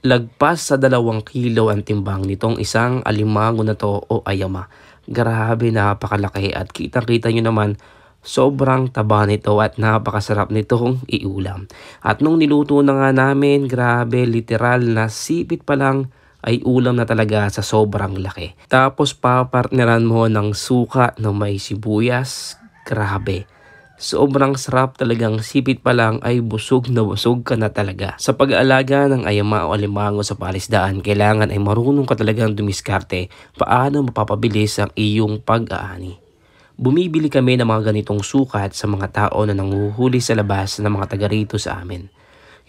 Lagpas sa 2 kilo ang timbang nitong isang alimango na to o ayama. Grabe, napakalaki at kitang-kita nyo naman sobrang taba nito at napakasarap nitong iulam. At nung niluto na nga namin, grabe, literal na sipit pa lang ay ulam na talaga sa sobrang laki. Tapos papartneran mo ng suka na may sibuyas, grabe. Sobrang sarap, talagang sipit pa lang ay busog na busog ka na talaga. Sa pag-aalaga ng ayama o alimango sa palisdaan, kailangan ay marunong ka talagang dumiskarte paano mapapabilis ang iyong pag-aani. Bumibili kami ng mga ganitong sukat sa mga tao na nanguhuli sa labas ng mga taga rito sa amin.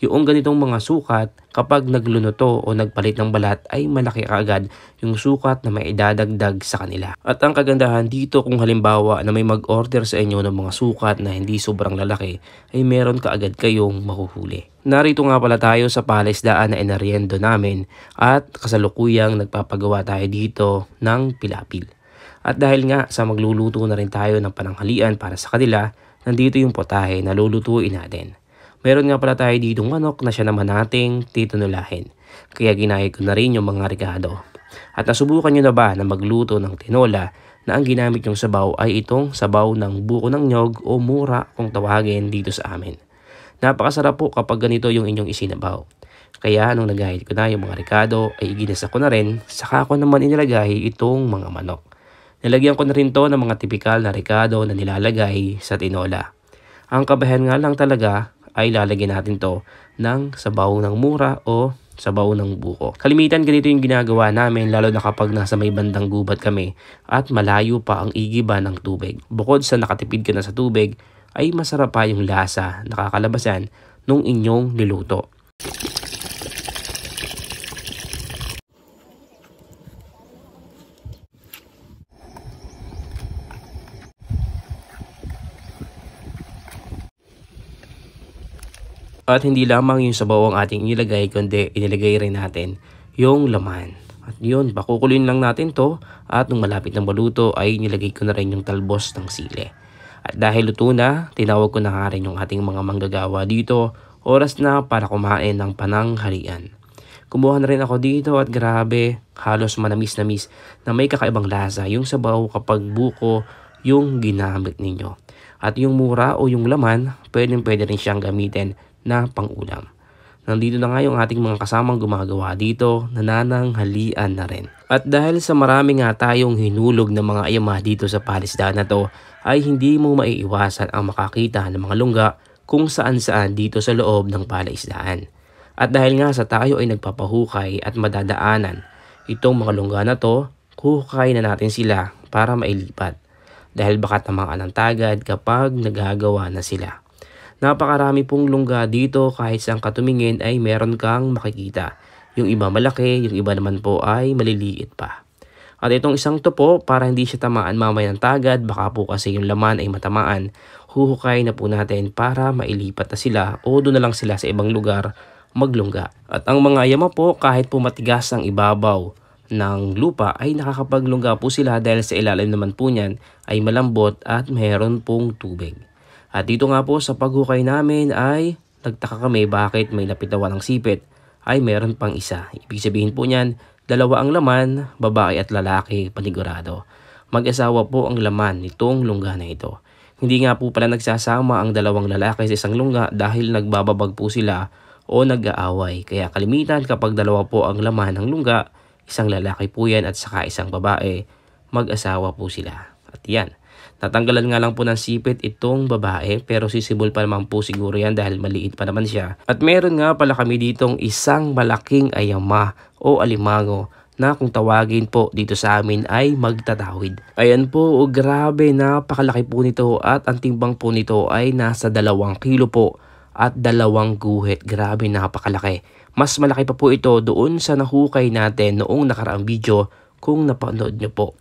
Yung ganitong mga sukat, kapag naglunuto o nagpalit ng balat ay malaki kaagad yung sukat na may idadagdag sa kanila. At ang kagandahan dito, kung halimbawa na may mag-order sa inyo ng mga sukat na hindi sobrang lalaki, ay meron kaagad kayong mahuhuli. Narito nga pala tayo sa palisdaan na inariendo namin at kasalukuyang nagpapagawa tayo dito ng pilapil. At dahil nga sa magluluto na rin tayo ng pananghalian para sa kanila, nandito yung potahe na lulutuin natin. Meron nga pala tayo ditong manok na siya naman nating titunulahin. Kaya ginaya ko na rin yung mga rekado. At nasubukan nyo na ba na magluto ng tinola na ang ginamit yung sabaw ay itong sabaw ng buko ng nyog o mura kung tawagin dito sa amin. Napakasarap po kapag ganito yung inyong isinabaw. Kaya nung nagahit ko na yung mga rekado ay iginasa ko na rin, saka ko naman inilagay itong mga manok. Nilagyan ko na rin to ng mga tipikal na rekado na nilalagay sa tinola. Ang kabahan nga lang talaga ay lalagyan natin to ng sabaw ng mura o sabaw ng buko. Kalimitan ganito yung ginagawa namin, lalo na kapag nasa may bandang gubat kami at malayo pa ang igiba ng tubig. Bukod sa nakatipid ka na sa tubig, ay masarap pa yung lasa nakakalabasan nung inyong niluto. At hindi lamang yung sabaw ang ating inilagay, kundi inilagay rin natin yung laman. At yun, pakukulin lang natin to at nung malapit ng maluto ay nilagay ko na rin yung talbos ng sili. At dahil luto na, tinawag ko na nga rin yung ating mga manggagawa dito. Oras na para kumain ng pananghalian. Kumuha na rin ako dito at grabe, halos manamis-namis na may kakaibang lasa yung sabaw kapag buko yung ginamit ninyo. At yung mura o yung laman, pwede rin siyang gamitin na pang-ulam. Nandito na nga yung ating mga kasamang gumagawa dito, nanananghalian na rin. At dahil sa marami nga tayong hinulog ng mga ayama dito sa palisdaan na to, ay hindi mo maiiwasan ang makakita ng mga lungga kung saan-saan dito sa loob ng palisdaan. At dahil nga sa tayo ay nagpapahukay at madadaanan itong mga lungga na to, hukay na natin sila para mailipat. Dahil baka tamaan ng tagad kapag nagagawa na sila. Napakarami pong lungga dito, kahit saan katumingin ay meron kang makikita. Yung iba malaki, yung iba naman po ay maliliit pa. At itong isang to po, para hindi siya tamaan mamaya ng tagad, baka po kasi yung laman ay matamaan, huhukay na po natin para mailipat na sila o doon na lang sila sa ibang lugar maglungga. At ang mga ayama po, kahit po matigas ang ibabaw ng lupa ay nakakapaglungga po sila dahil sa ilalim naman po niyan ay malambot at meron pong tubig. At dito nga po sa paghukay namin ay nagtaka kami bakit may napitawan ng sipit ay meron pang isa. Ibig sabihin po niyan, dalawa ang laman, babae at lalaki panigurado. Mag-asawa po ang laman nitong lungga na ito. Hindi nga po pala nagsasama ang dalawang lalaki sa isang lungga dahil nagbababag po sila o nag-aaway. Kaya kalimitan kapag dalawa po ang laman ng lungga, isang lalaki po yan at saka isang babae, mag-asawa po sila. At yan. Natanggalan nga lang po ng sipit itong babae pero sisibol pa naman po siguro yan dahil maliit pa naman siya. At meron nga pala kami ditong isang malaking ayama o alimango na kung tawagin po dito sa amin ay magtatawid. Ayan po, grabe, napakalaki po nito at ang timbang po nito ay nasa 2 kilo po at 2 guhit. Grabe, napakalaki. Mas malaki pa po ito doon sa nahukay natin noong nakaraang video kung napanood nyo po.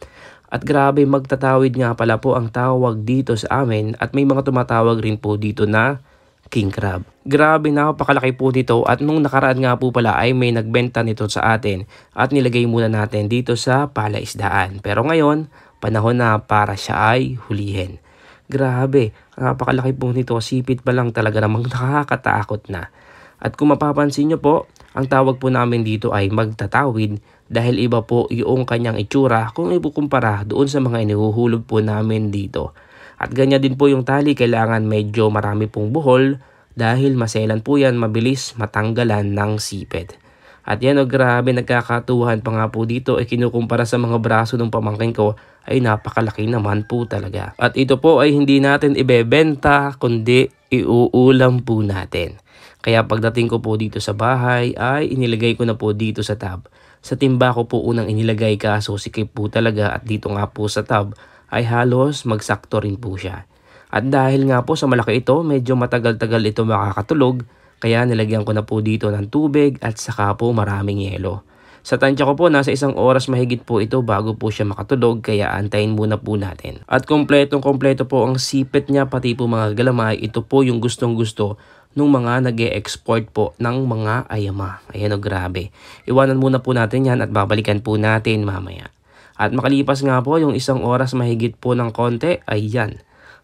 At grabe, magtatawid nga pala po ang tawag dito sa amin at may mga tumatawag rin po dito na king crab. Grabe, napakalaki po nito at nung nakaraan nga po pala ay may nagbenta nito sa atin at nilagay muna natin dito sa palaisdaan. Pero ngayon, panahon na para siya ay hulihin. Grabe, napakalaki po nito, sipit pa lang talaga namang nakakatakot na. At kung mapapansin nyo po, Ang tawag po namin dito ay magtatawid dahil iba po yung kanyang itsura kung ikukumpara doon sa mga inihuhulog po namin dito. At ganyan din po yung tali, kailangan medyo marami pong buhol dahil maselan po yan, mabilis matanggalan ng sipit. At yan grabe, nagkakatuhan pa nga po dito kinukumpara sa mga braso ng pamangkin ko ay napakalaki naman po talaga. At ito po ay hindi natin ibebenta kundi iuulam po natin. Kaya pagdating ko po dito sa bahay ay inilagay ko na po dito sa tab. Sa timba ko po unang inilagay kaso sikip po talaga at dito nga po sa tab ay halos magsakto rin po siya. At dahil nga po sa malaki ito, medyo matagal-tagal ito makakatulog. Kaya nilagyan ko na po dito ng tubig at saka po maraming yelo. Sa tansya ko po nasa 1 oras mahigit po ito bago po siya makatulog kaya antayin muna po natin. At kompleto po ang sipit niya pati po mga galamay. Ito po yung gustong gusto nung mga nag-e-export po ng mga ayama. Ayan grabe. Iwanan muna po natin yan at babalikan po natin mamaya. At makalipas nga po yung 1 oras mahigit po ng konti, ayan.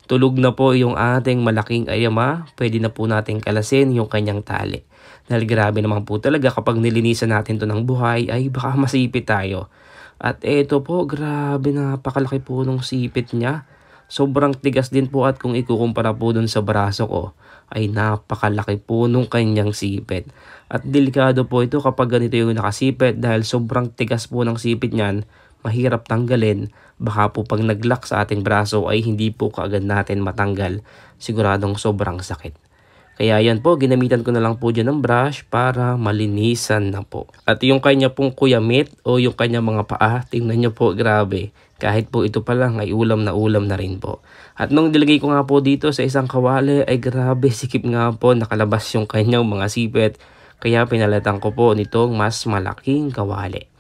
Tulog na po yung ating malaking ayama, pwede na po natin kalasin yung kanyang tali. Dahil grabe naman po talaga kapag nilinisan natin to ng buhay ay baka masipit tayo. At eto po, grabe napakalaki po nung sipit niya. Sobrang tigas din po at kung ikukumpara po dun sa braso ko ay napakalaki po nung kanyang sipit. At delikado po ito kapag ganito yung nakasipit dahil sobrang tigas po ng sipit niyan. Mahirap tanggalin, baka po pag naglock sa ating braso ay hindi po kaagad natin matanggal, siguradong sobrang sakit. Kaya yan po, ginamitan ko na lang po dyan ng brush para malinisan na po. At yung kanya pong kuyamit o yung kanya mga paa, tingnan nyo po, grabe. Kahit po ito pa lang ay ulam na rin po. At nung nilagay ko nga po dito sa isang kawali ay grabe, sikip nga po nakalabas yung kanyang mga sipit. Kaya pinalitan ko po nitong mas malaking kawali.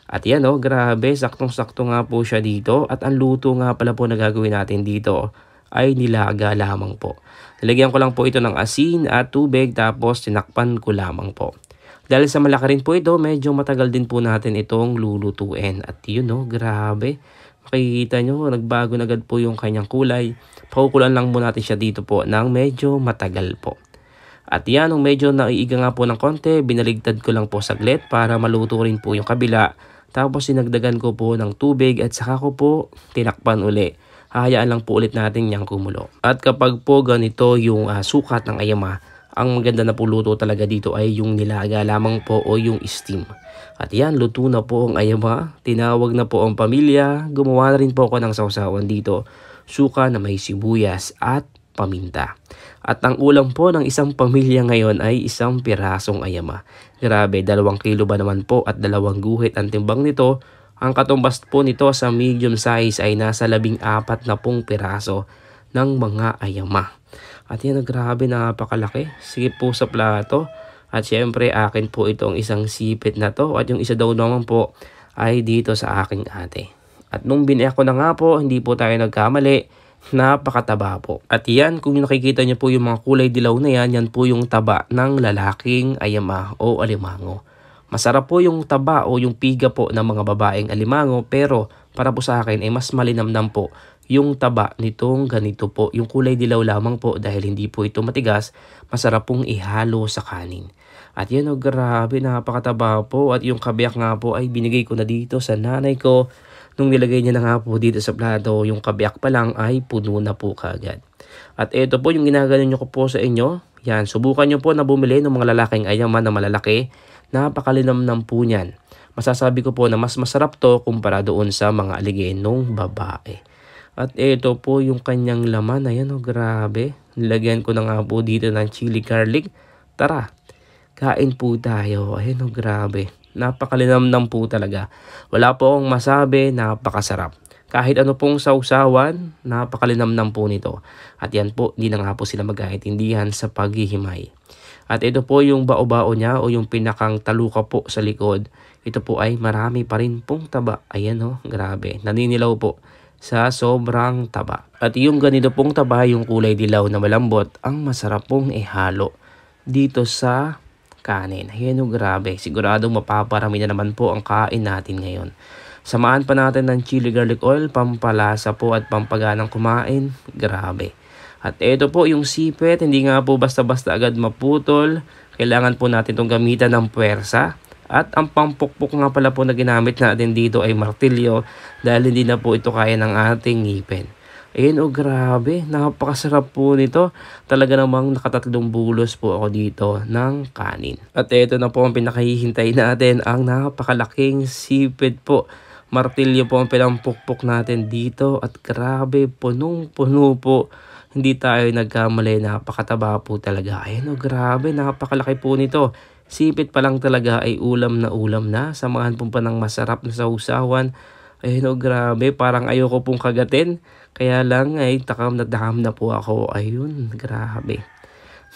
At yan grabe, saktong-sakto nga po siya dito. At ang luto nga pala po na gagawin natin dito ay nilaga lamang po. Nilagyan ko lang po ito ng asin at tubig tapos tinakpan ko lamang po. Dahil sa malaki rin po ito, medyo matagal din po natin itong lulutuin. At yun grabe. Makikita nyo, nagbago na agad po yung kanyang kulay. Pakukulan lang muna natin siya dito po ng medyo matagal po. At yan, nung medyo naiiga nga po ng konti, binaligtad ko lang po saglit para maluto rin po yung kabila. Tapos sinagdagan ko po ng tubig at saka ko po tinakpan uli. Hahayaan lang po ulit natin niyang kumulo. At kapag po ganito yung sukat ng ayama, ang maganda na po luto talaga dito ay yung nilaga lamang po o yung steam. At yan, luto na po ang ayama. Tinawag na po ang pamilya. Gumawa na rin po ako ng sausawan dito. Suka na may sibuyas at paminta. At ang ulam po ng isang pamilya ngayon ay 1 pirasong ayama. Grabe, 2 kilo ba naman po at 2 guhit ang timbang nito. Ang katumbas po nito sa medium size ay nasa 14 na pong piraso ng mga ayama. At yan, grabe, napakalaki. Sige po sa plato. At syempre, akin po itong isang sipit na to. At yung isa daw naman po ay dito sa aking ate. At nung biniyak ko na nga po, hindi po tayo nagkamali. Napakataba po. At yan, kung nakikita nyo po yung mga kulay dilaw na yan, yan po yung taba ng lalaking ayama o alimango. Masarap po yung taba o yung piga po ng mga babaeng alimango, pero para po sa akin ay mas malinamnam po yung taba nitong ganito po. Yung kulay dilaw lamang po dahil hindi po ito matigas, masarap pong ihalo sa kanin. At yan grabe, napakataba po. At yung kabiyak nga po ay binigay ko na dito sa nanay ko. Nung nilagay niya na nga po dito sa plato, yung kabiyak pa lang ay puno na po kagad. At ito po yung ginaganon nyo ko po sa inyo. Yan, subukan nyo po na bumili ng mga lalaking ayama na malalaki. Napakalinamnam po niyan. Masasabi ko po na mas masarap to kumpara doon sa mga aligenong babae. At ito po yung kanyang laman. Ayan grabe. Nilagyan ko na nga po dito ng chili garlic. Tara, kain po tayo. Ayan grabe. Napakalinamnam po talaga. Wala po akong masabi, napakasarap. Kahit ano pong sausawan, napakalinamnam po nito. At yan po, hindi na nga po sila magkaintindihan sa paghihimay. At ito po yung bao-bao niya o yung pinakang taluka po sa likod. Ito po ay marami pa rin pong taba. Ayan grabe. Naninilaw po sa sobrang taba. At yung ganito pong taba, yung kulay dilaw na malambot, ang masarap pong ihalo dito sa kanin. Ayan grabe. Siguradong mapaparami na naman po ang kain natin ngayon. Samahan pa natin ng chili garlic oil, pampalasa po at pampaganang kumain. Grabe. At ito po yung sipit, hindi nga po basta-basta agad maputol. kailangan po natin itong gamitan ng puwersa. At ang pampukpok nga pala po na ginamit natin dito ay martilyo dahil hindi na po ito kaya ng ating ngipin. Ayun, oh grabe, napakasarap po nito. Talaga namang nakatatlong bulos po ako dito ng kanin. At ito na po ang pinakahihintay natin, ang napakalaking sipit po. Martilyo po ang pinampukpok natin dito at grabe, punong-puno po. Hindi tayo nagkamali, napakataba po talaga. Ayun, oh grabe, napakalaki po nito. Sipit pa lang talaga ay ulam na. Samahan po pa ng masarap na sausawan. Ayun, oh grabe, parang ayoko pong kagatin. Kaya lang ay takam na po ako. Ayun, grabe.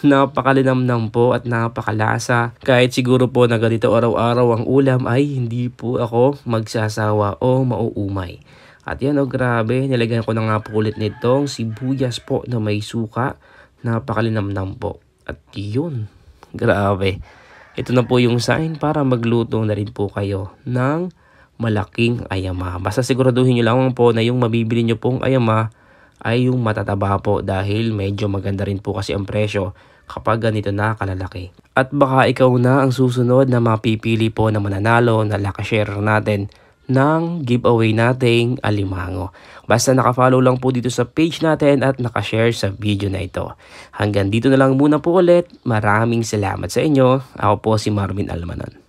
Napakalinamnam po at napakalasa. Kahit siguro po na ganito araw-araw ang ulam ay hindi po ako magsasawa o mauumay. At yan, oh grabe, nilagyan ko na nga po ulit nitong sibuyas po na may suka. Napakalinamnam po. At yun, grabe. Ito na po yung sign para magluto na rin po kayo ng malaking ayama. Basta siguraduhin nyo lang po na yung mabibili nyo pong ayama ay yung matataba po dahil medyo maganda rin po kasi ang presyo kapag ganito na kalalaki. At baka ikaw na ang susunod na mapipili po na mananalo na lakashare natin ng giveaway nating alimango. Basta nakafollow lang po dito sa page natin at nakashare sa video na ito. Hanggang dito na lang muna po ulit. Maraming salamat sa inyo. Ako po si Marvin Almanon.